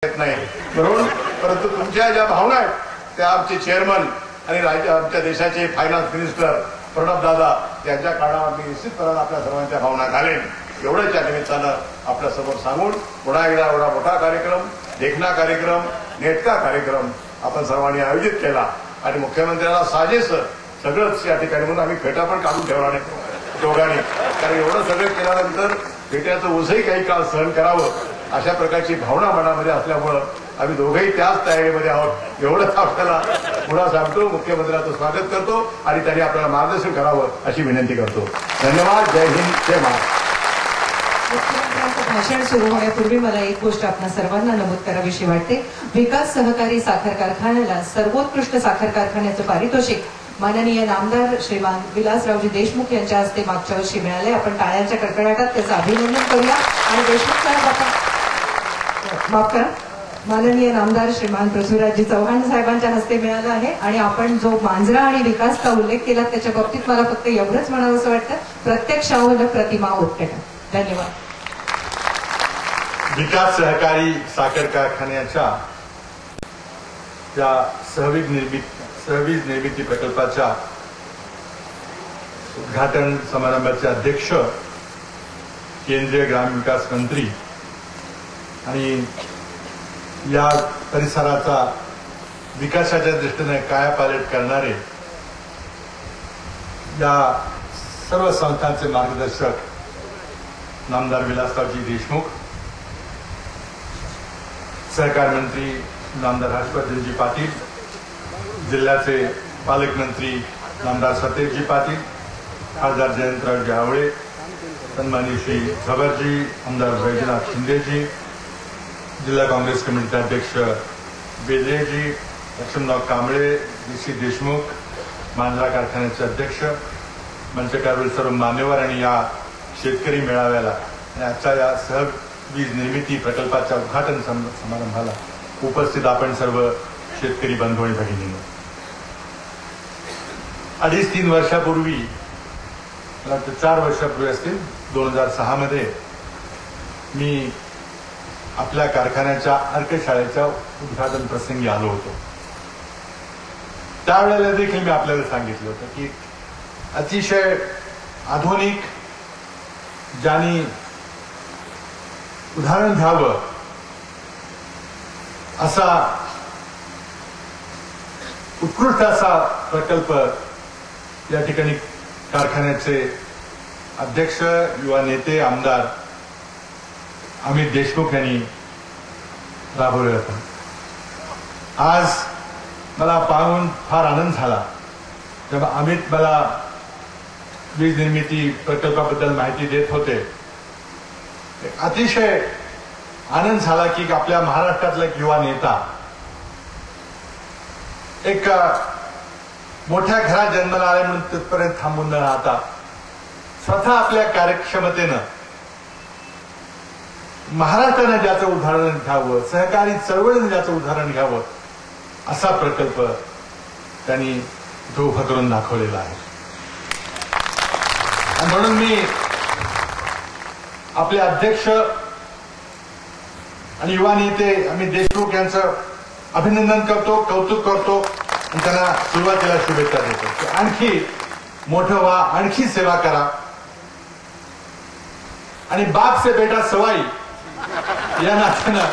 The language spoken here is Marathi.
नाही म्हणून, परंतु तुमच्या ज्या भावना आहेत त्या आमचे चेअरमन आणि आमच्या देशाचे फायनान्स मिनिस्टर प्रणब दादा यांच्या काळात मी निश्चितपणे आपल्या सर्वांच्या भावना घालेन. एवढंच या निमित्तानं आपल्या समोर सांगून पुन्हा एकदा एवढा मोठा कार्यक्रम, देखणा कार्यक्रम, नेटका कार्यक्रम आपण सर्वांनी आयोजित केला आणि मुख्यमंत्र्याला साजेस सगळंच या ठिकाणी म्हणून आम्ही फेटा पण काढून ठेवला नाही दोघांनी, कारण एवढं सगळं केल्यानंतर फेट्याचं ओझही काही काळ सहन करावं अशा प्रकारची भावना मनामध्ये असल्यामुळं आम्ही दोघेही त्याच तयारीमध्ये आहोत. एवढंच आपल्याला पुन्हा सांगतो, मुख्यमंत्र्यांचं स्वागत करतो आणि त्यांनी आपल्याला मार्गदर्शन करावं अशी विनंती करतो. धन्यवाद. जय हिंद, जय महाराष्ट्र. मुख्यमंत्र्यांचं भाषण सुरू होण्यापूर्वी मला एक गोष्ट आपल्या सर्वांना नमूद करावीशी वाटते. विकास सहकारी साखर कारखान्याला सर्वोत्कृष्ट साखर कारखान्याचं पारितोषिक माननीय नामदार श्रीमान विलासरावजी देशमुख यांच्या हस्ते मागच्या वर्षी मिळाले. आपण टाळ्यांच्या कडकडाटात त्याचं अभिनंदन करूया. आणि देशमुख साहेब आपण माफ करा, माननीय नामदार श्रीमान पृथ्वीराजजी चव्हाण साहेबांच्या हस्ते मिळाला आहे. आणि आपण जो मांजरा आणि विकासचा उल्लेख केला त्याच्या बाबतीत मला फक्त एवढंच म्हणावं असं वाटतं, प्रत्यक्षावर प्रतिमा उत्कट. धन्यवाद. विकास सहकारी साखर कारखान्याच्या त्या सहवीज निर्मिती प्रकल्पाच्या उद्घाटन समारंभाचे अध्यक्ष केंद्रीय ग्रामविकास मंत्री आणि या परिसराचा विकासाच्या दृष्टीने कायापालट करणारे या सर्व संस्थांचे मार्गदर्शक नामदार विलासरावजी देशमुख, सहकार मंत्री नामदार हर्षवर्धनजी पाटील, जिल्ह्याचे पालकमंत्री नामदार सतेजजी पाटील, खासदार जयंतरावजी आवळे, सन्माननीय श्री झबरजी, आमदार वैजनाथ शिंदेजी, जिल्हा काँग्रेस कमिटीचे अध्यक्ष बेदरेजी, लक्ष्मणराव कांबळे, डी.सी. देशमुख, मांजरा कारखान्याचे अध्यक्ष, मंचकावरील सर्व मान्यवर आणि या शेतकरी मेळाव्याला आणि आजच्या या सहवीज निर्मिती प्रकल्पाच्या उद्घाटन समारंभाला उपस्थित आपण सर्व शेतकरी बंधू आणि भगिनींनो, 2.5-3 वर्षापूर्वी, मला वाटतं 4 वर्षापूर्वी असतील, 2006 मध्ये मी आपल्या कारखान्याच्या अर्कशाळेच्या उद्घाटन प्रसंगी आलो होतो. त्यावेळेला देखील मी आपल्याला सांगितलं होतं की अतिशय आधुनिक, ज्यांनी उदाहरण घ्यावं असा उत्कृष्ट असा प्रकल्प या ठिकाणी कारखान्याचे अध्यक्ष, युवा नेते, आमदार अमित देशमुख यांनी राबवलं होतं. आज मला पाहून फार आनंद झाला जेव्हा अमित मला वीज निर्मिती प्रकल्पाबद्दल माहिती देत होते. अतिशय आनंद झाला की आपल्या महाराष्ट्रातला एक युवा नेता, एक मोठ्या घरात जन्माला आले म्हणून तिथपर्यंत थांबून न राहता स्वतः आपल्या कार्यक्षमतेनं महाराष्ट्राने ज्याचं उदाहरण घ्यावं, सहकारी चळवळीने ज्याचं उदाहरण घ्यावं असा प्रकल्प त्यांनी तो उभा करून दाखवलेला आहे. आणि म्हणून मी आपले अध्यक्ष आणि युवा नेते अमित देशमुख यांचं अभिनंदन करतो, कौतुक करतो आणि त्यांना सुरुवातीला शुभेच्छा देतो की आणखी मोठं व्हा, आणखी सेवा करा आणि बाप से बेटा सवाई या नात्यानं